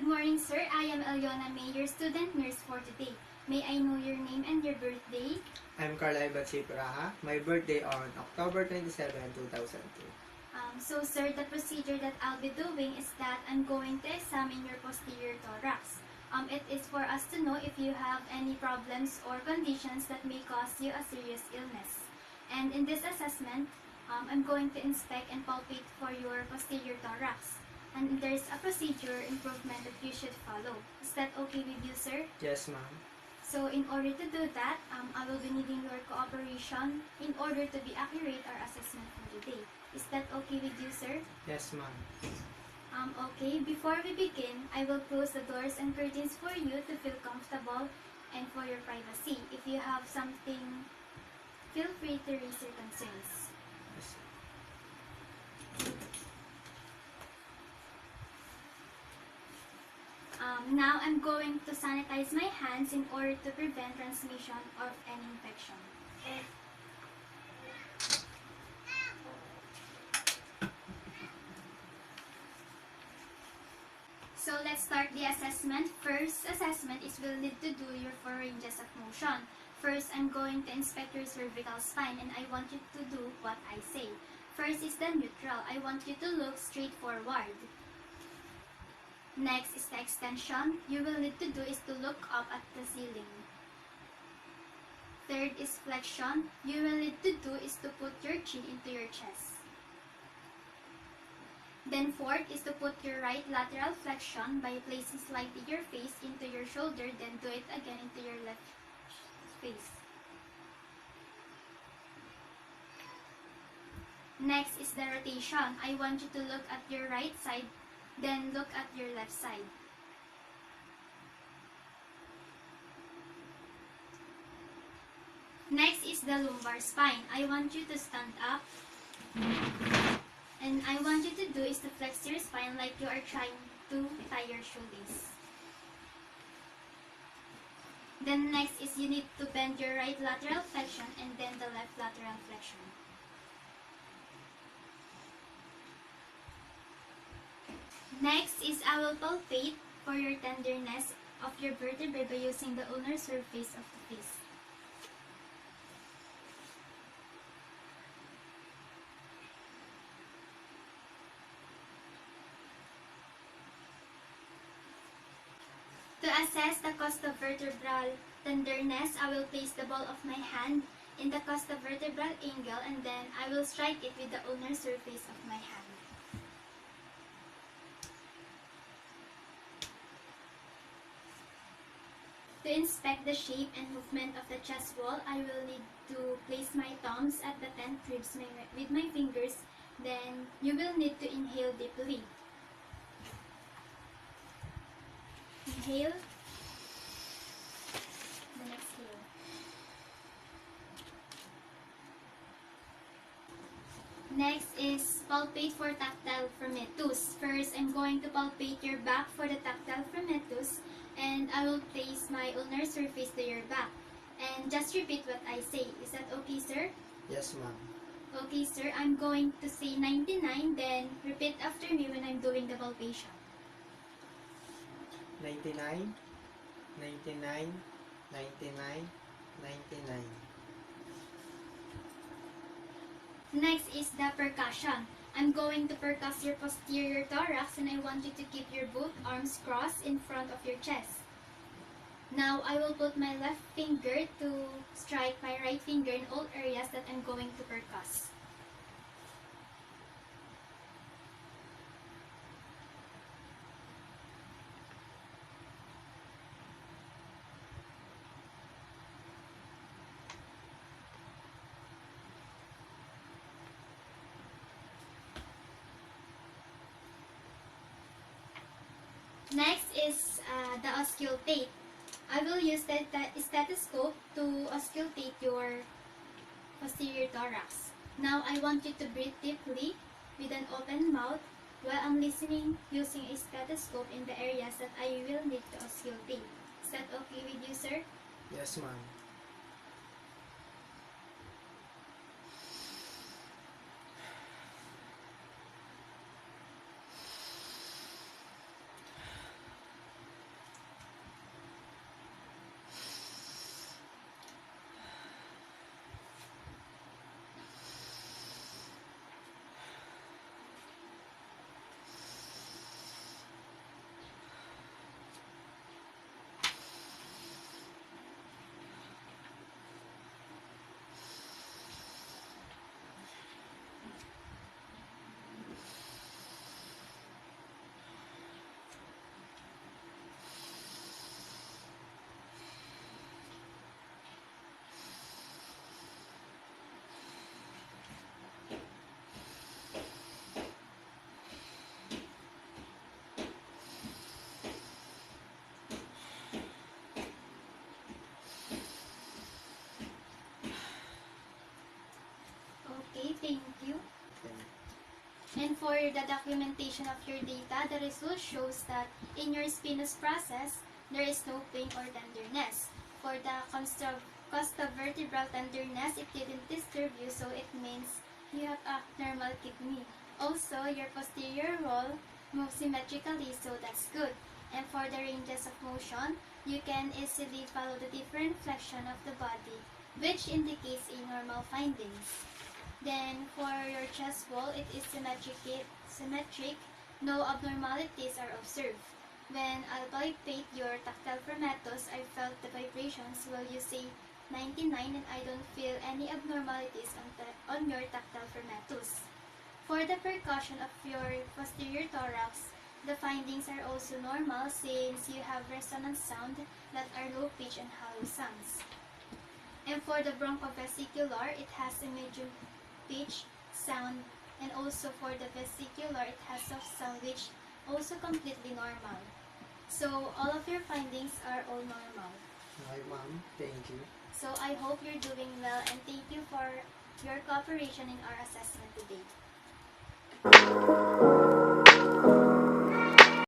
morning, sir. I am Eliona May, your student nurse for today. May I know your name and your birthday? I'm Carla Praha. My birthday on October 27, 2002. So, sir, the procedure that I'll be doing is that I'm going to examine your posterior thorax. It is for us to know if you have any problems or conditions that may cause you a serious illness. And in this assessment, I'm going to inspect and palpate for your posterior thorax. And there's a procedure improvement that you should follow. Is that okay with you, sir? Yes, ma'am. So in order to do that, I will be needing your cooperation in order to be accurate our assessment for today. Is that okay with you, sir? Yes, ma'am. Okay, before we begin, I will close the doors and curtains for you to feel comfortable and for your privacy. If you have something, feel free to raise your concerns. Yes. Now I'm going to sanitize my hands in order to prevent transmission of any infection. So let's start the assessment. First assessment is we'll need to do your 4 ranges of motion. First, I'm going to inspect your cervical spine and I want you to do what I say. First is the neutral. I want you to look straight forward. Next is the extension. You will need to do is to look up at the ceiling. Third is flexion. You will need to do is to put your chin into your chest. Then fourth is to put your right lateral flexion by placing slightly your face into your shoulder, then do it again into your left face. Next is the rotation. I want you to look at your right side, then look at your left side. Next is the lumbar spine. I want you to stand up. And I want you to do is to flex your spine like you are trying to tie your shoelace. Then next is you need to bend your right lateral flexion and then the left lateral flexion. Next is I will palpate for your tenderness of your vertebrae by using the ulnar surface of the face. To assess the costovertebral tenderness, I will place the ball of my hand in the costovertebral angle and then I will strike it with the ulnar surface of my hand. To inspect the shape and movement of the chest wall, I will need to place my thumbs at the 10th ribs with my fingers. Then you will need to inhale deeply. Inhale, then exhale. Next is palpate for tactile fremitus. First, I'm going to palpate your back for the tactile fremitus and I will place my ulnar surface to your back. And just repeat what I say. Is that okay, sir? Yes, ma'am. Okay, sir. I'm going to say 99, then repeat after me when I'm doing the palpation. 99, 99, 99, 99. Next is the percussion. I'm going to percuss your posterior thorax and I want you to keep your both arms crossed in front of your chest. Now, I will put my left finger to strike my right finger in all areas that I'm going to percuss. Next is the auscultate. I will use the stethoscope to auscultate your posterior thorax. Now I want you to breathe deeply with an open mouth while I'm listening using a stethoscope in the areas that I will need to auscultate. Is that okay with you, sir? Yes, ma'am. Okay, thank you. Okay. And for the documentation of your data, the result shows that in your spinous process, there is no pain or tenderness. For the costovertebral tenderness, it didn't disturb you, so it means you have a normal kidney. Also, your posterior wall moves symmetrically, so that's good. And for the ranges of motion, you can easily follow the different flexion of the body, which indicates a normal findings. Then, for your chest wall, it is symmetric. No abnormalities are observed. When I palpate your tactile fermatus, I felt the vibrations while you say 99 and I don't feel any abnormalities on your tactile fermatus. For the percussion of your posterior thorax, the findings are also normal since you have resonant sound that are low pitch and hollow sounds. And for the bronchovesicular, it has a medium pitch sound, and also for the vesicular, it has soft sound, which also completely normal. So all of your findings are all normal. Hi, ma'am. Thank you. So I hope you're doing well, and thank you for your cooperation in our assessment today.